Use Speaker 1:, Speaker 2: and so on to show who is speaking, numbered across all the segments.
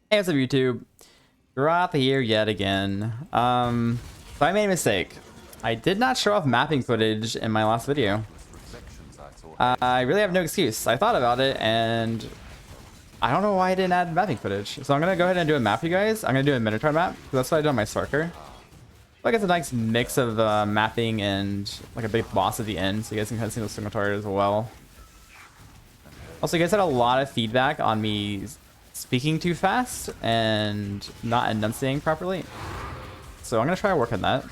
Speaker 1: Hey, what's up YouTube? Goratha here yet again. So I made a mistake. I did not show off mapping footage in my last video. I really have no excuse. I thought about it and I don't know why I didn't add mapping footage. So I'm gonna go ahead and do a map for you guys. I'm gonna do a Minotaur map because that's what I did on my Sarker. Like it's a nice mix of mapping and like a big boss at the end, so you guys can kind of see the Minotaur as well. Also, you guys had a lot of feedback on me speaking too fast and not enunciating properly. So I'm gonna try to work on that.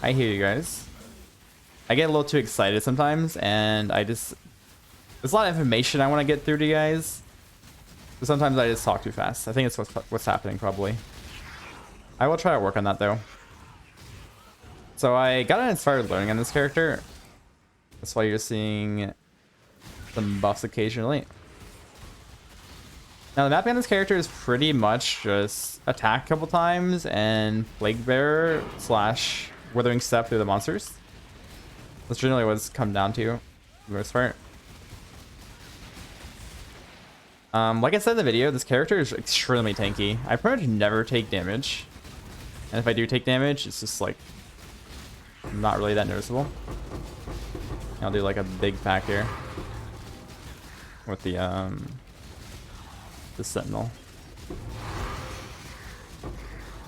Speaker 1: I hear you guys. I get a little too excited sometimes and there's a lot of information I want to get through to you guys. So sometimes I just talk too fast. I think it's what's happening probably. I will try to work on that though. So I got inspired learning on this character. That's why you're seeing some buffs occasionally. Now the mapping on this character is pretty much just attack a couple times and Plague Bearer / Withering Step through the monsters. That's generally what it's come down to, for the most part. Like I said in the video, this character is extremely tanky. I pretty much never take damage. And if I do take damage, it's just like not really that noticeable. I'll do like a big pack here with the Sentinel.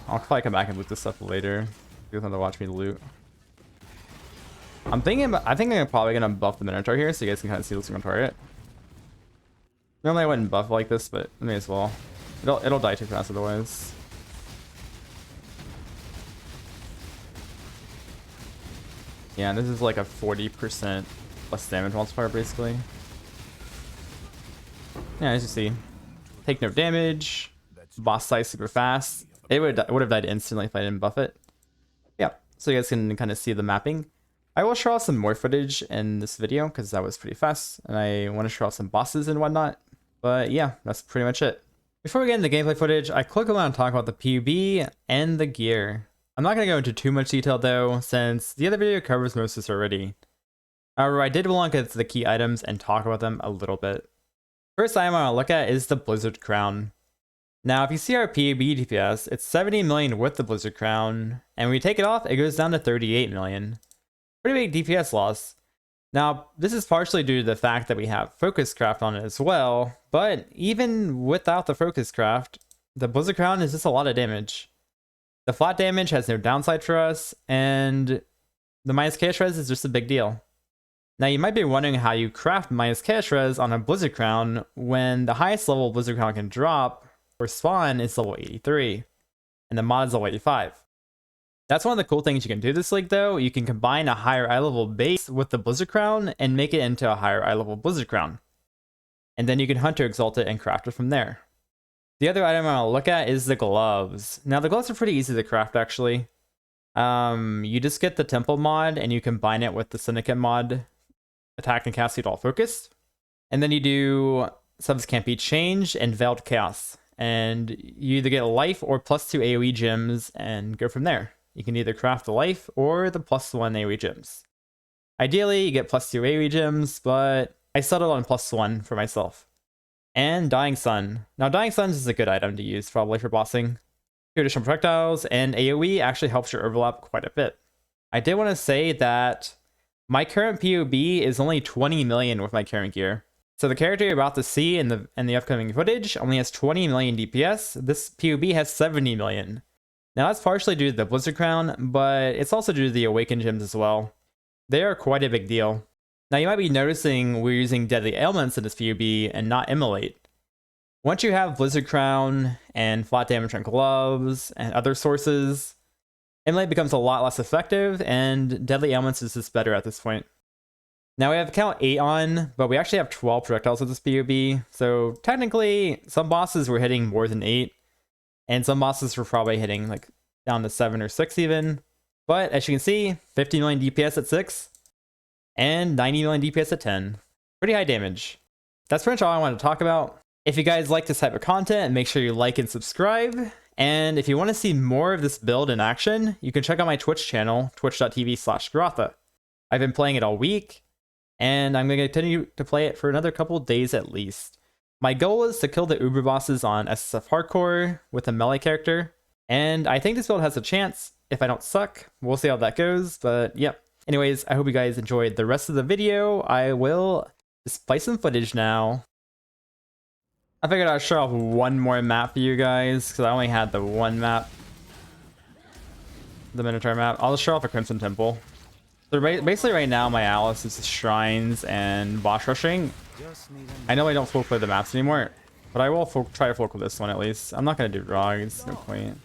Speaker 1: I'll probably come back and loot this stuff later. You guys have to watch me loot. I think I'm probably gonna buff the Minotaur here so you guys can kind of see what's going to target. Normally I wouldn't buff like this, but I may as well. It'll die too fast otherwise. Yeah, and this is like a 40% less damage multiplier basically. Yeah, as you see. Take no damage. Boss dies super fast. It would have died instantly if I didn't buff it. Yeah, so you guys can kind of see the mapping. I will show off some more footage in this video because that was pretty fast, and I want to show off some bosses and whatnot. But yeah, that's pretty much it. Before we get into the gameplay footage, I quickly want to talk about the PUB and the gear. I'm not going to go into too much detail though, since the other video covers most of this already. However, I did want to get to the key items and talk about them a little bit. First item I want to look at is the Blizzard Crown. Now, if you see our PUB DPS, it's 70 million with the Blizzard Crown, and when we take it off, it goes down to 38 million. Pretty big DPS loss. Now, this is partially due to the fact that we have Focus Craft on it as well, but even without the Focus Craft, the Blizzard Crown is just a lot of damage. The flat damage has no downside for us, and the minus chaos res is just a big deal. Now you might be wondering how you craft minus chaos res on a Blizzard Crown when the highest level Blizzard Crown can drop or spawn is level 83, and the mod is level 85. That's one of the cool things you can do this league though. You can combine a higher eye level base with the Blizzard Crown and make it into a higher eye level Blizzard Crown. And then you can Hunter Exalt it and craft it from there. The other item I want to look at is the gloves. Now the gloves are pretty easy to craft actually. You just get the Temple mod and you combine it with the Syndicate mod, Attack and Cast all focused. And then you do Subs Can't Be Changed and Veiled Chaos. And you either get life or +2 AoE gems and go from there. You can either craft the life or the +1 AoE gems. Ideally, you get +2 AoE gems, but I settled on +1 for myself. And Dying Sun. Now, Dying Suns is a good item to use probably for bossing. 2 additional projectiles, and AoE actually helps your overlap quite a bit. I did want to say that my current PUB is only 20 million with my current gear. So the character you're about to see in the upcoming footage only has 20 million DPS. This PUB has 70 million. Now that's partially due to the Blizzard Crown, but it's also due to the Awakened Gems as well. They are quite a big deal. Now you might be noticing we're using Deadly Ailments in this PUB and not Immolate. Once you have Blizzard Crown and flat damage on gloves and other sources, Immolate becomes a lot less effective and Deadly Ailments is just better at this point. Now we have count 8 on, but we actually have 12 projectiles with this PUB, so technically some bosses were hitting more than 8, and some bosses were probably hitting like down to 7 or 6 even. But as you can see, 50 million DPS at 6, and 90 million DPS at 10. Pretty high damage. That's pretty much all I wanted to talk about. If you guys like this type of content, make sure you like and subscribe. And if you want to see more of this build in action, you can check out my Twitch channel, twitch.tv/Goratha. I've been playing it all week, and I'm going to continue to play it for another couple days at least. My goal is to kill the Uber bosses on SSF Hardcore with a melee character, and I think this build has a chance if I don't suck. We'll see how that goes, but yep. Anyways, I hope you guys enjoyed the rest of the video. I will display some footage now. I figured I'd show off one more map for you guys, because I only had the one map. The Minotaur map. I'll just show off a Crimson Temple. So basically right now my Alice is shrines and boss rushing. I know I don't full play the maps anymore, but I will try to full play this one at least. I'm not going to do Rog, it's no point.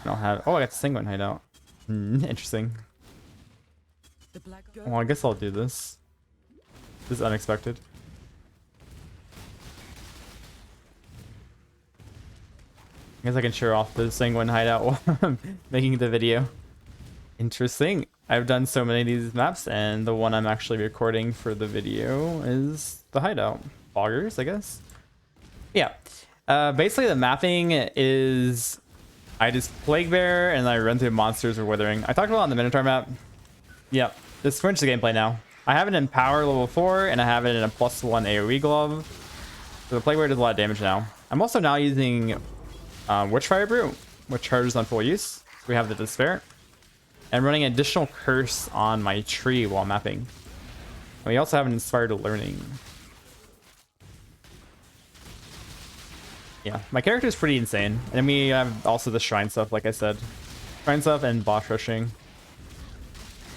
Speaker 1: I don't have... Oh, I got the Sanguine hideout. Interesting. Well, I guess I'll do this. This is unexpected. I guess I can show off the Sanguine hideout while I'm making the video. Interesting. I've done so many of these maps, and the one I'm actually recording for the video is the hideout. Boggers, I guess. Yeah. Basically, the mapping is... I just Plague Bear, and I run through monsters or Withering. I talked about it on the Minotaur map. Yep. Just switch the gameplay now. I have it in Power level 4, and I have it in a +1 AoE glove. So the Plague Bear does a lot of damage now. I'm also now using Witchfire Brew, which charges on full use. So we have the Despair. And running an additional curse on my tree while mapping. And we also have an Inspired Learning. Yeah, my character is pretty insane. And we have also the shrine stuff, like I said. Shrine stuff and boss rushing.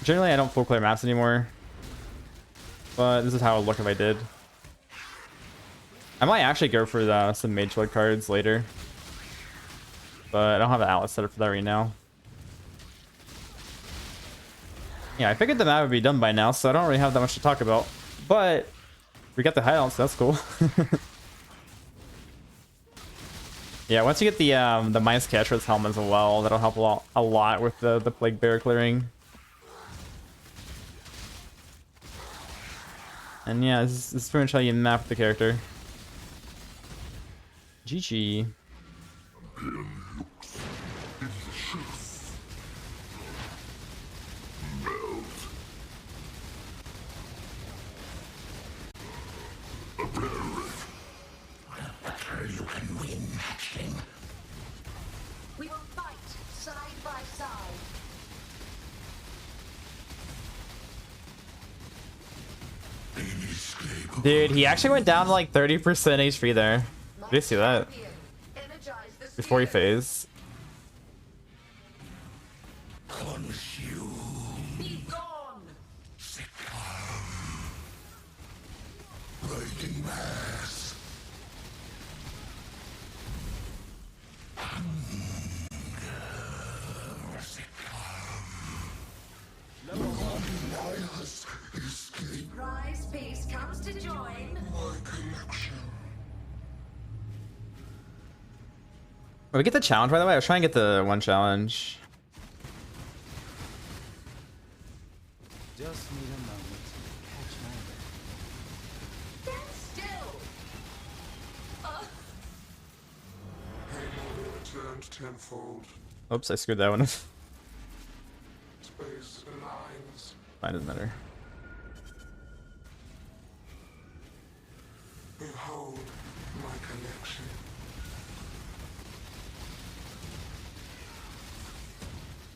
Speaker 1: Generally, I don't full clear maps anymore. But this is how it would look if I did. I might actually go for some Mage Lord cards later. But I don't have an Atlas set up for that right now. Yeah, I figured the map would be done by now, so I don't really have that much to talk about. But we got the hideout, so that's cool. Yeah, once you get the minus Catchworth's helm as well, that'll help a lot with the Plague Bear clearing. And yeah, this is pretty much how you map the character. GG.
Speaker 2: You can win, hatchling. We will fight side by side.
Speaker 1: Dude, he actually went down to like 30% HP there. Did you see that? Before he phased.
Speaker 2: Be gone.
Speaker 3: Breaking mass.
Speaker 2: Rise Peace comes to join.
Speaker 3: My collection.
Speaker 1: Oh, we get the challenge, by the way. I was trying to get the one challenge.
Speaker 4: Just need a moment to catch my breath.
Speaker 2: Stand still.
Speaker 3: Halo returned tenfold.
Speaker 1: Oops, I screwed that one up.
Speaker 3: Space aligns.
Speaker 1: Fine, doesn't matter.
Speaker 3: Behold my collection.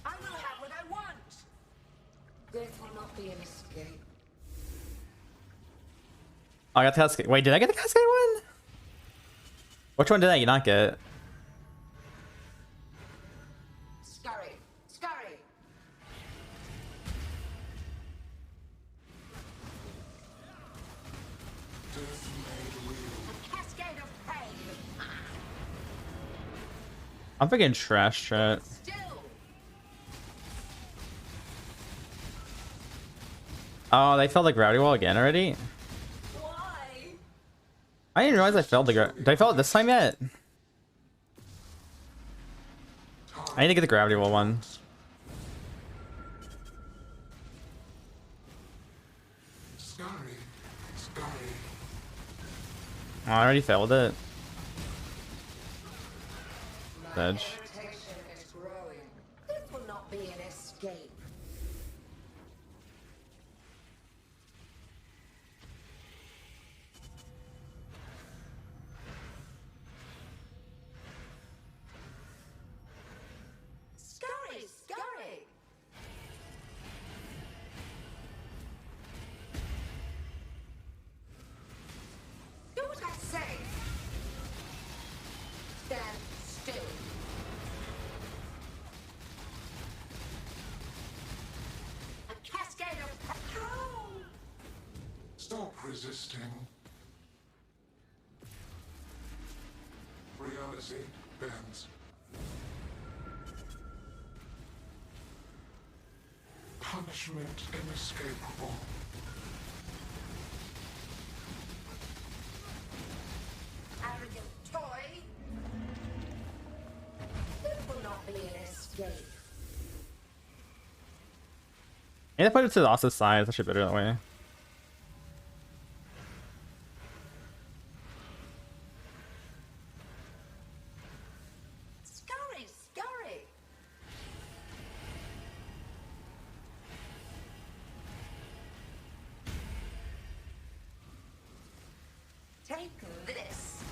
Speaker 2: I will have what I want. Death will not be an escape.
Speaker 1: Oh, I got the Cascade. Wait, did I get the Cascade one? Which one did I not get?
Speaker 2: Scurry. Scurry.
Speaker 3: Death made real.
Speaker 2: Cascade of pain.
Speaker 1: I'm freaking trash chat.
Speaker 2: Still.
Speaker 1: Oh, they failed the gravity wall again already?
Speaker 2: Why?
Speaker 1: I didn't realize I failed the Did I fail it this time yet? I need to get the gravity wall one.
Speaker 3: Scurry. Scurry.
Speaker 1: Oh, I already failed it. Edge.
Speaker 2: Reputation is growing. This will not be an escape. Stand still. A cascade of... Ow!
Speaker 3: Stop resisting. Reality bends. Punishment inescapable.
Speaker 2: Arrogant toy. This will not be an escape.
Speaker 1: And I put it to the opposite side. It's actually better that way.
Speaker 2: Scurry, scurry. Take this.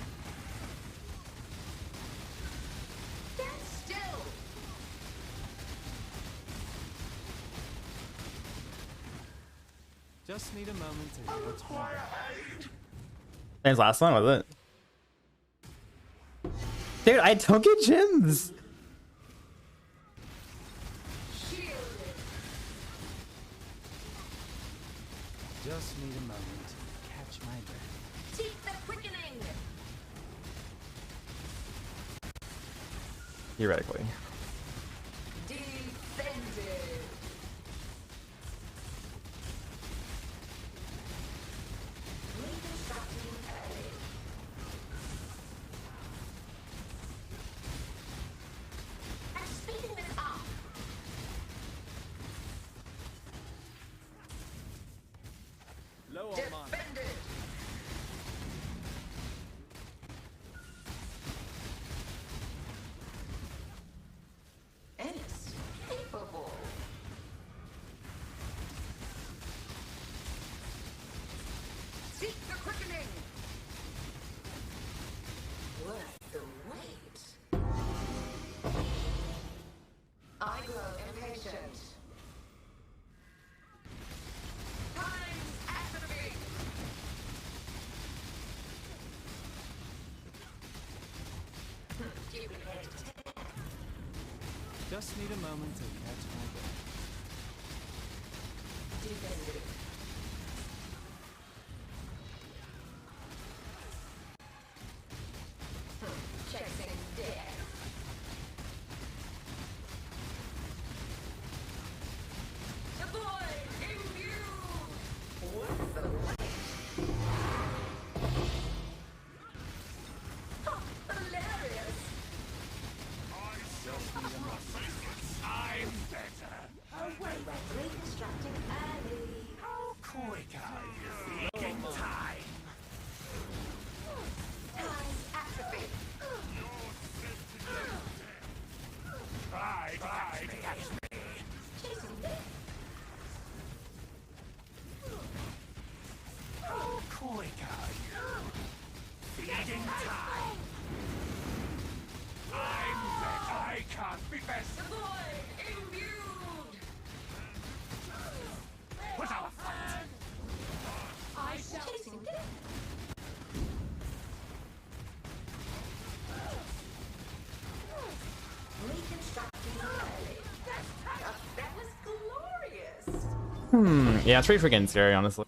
Speaker 2: Stand still.
Speaker 4: Just need a moment to catch my breath.
Speaker 1: Same last one, was it? Dude, I don't get gems.
Speaker 2: Shielded.
Speaker 4: Just need a moment to catch my breath.
Speaker 2: Seek the quickening.
Speaker 1: Theoretically.
Speaker 2: Defended. Reconstructing early. I'm speeding this up.
Speaker 4: Low on mine.
Speaker 2: Defended. Inescapable. Seek the quickening. Worth the wait. I grow impatient. Time's atrophy. Duplicate.
Speaker 4: Just need a moment to catch my breath.
Speaker 2: Defended. Chasing death. The boy imbued. Worth the wait. Oh, hilarious.
Speaker 3: I'm better.
Speaker 2: Away with reconstructing early.
Speaker 3: How quick are you? Feeding time.
Speaker 2: Time's atrophy.
Speaker 3: Catch me.
Speaker 2: Chasing death.
Speaker 3: How quick are you? Feeding time. I'm better. I can't be best.
Speaker 2: The boy imbued.
Speaker 3: Put out a fight.
Speaker 2: I shall chasing death. Reconstructing early. That was glorious.
Speaker 1: Yeah, it's pretty freaking scary, honestly.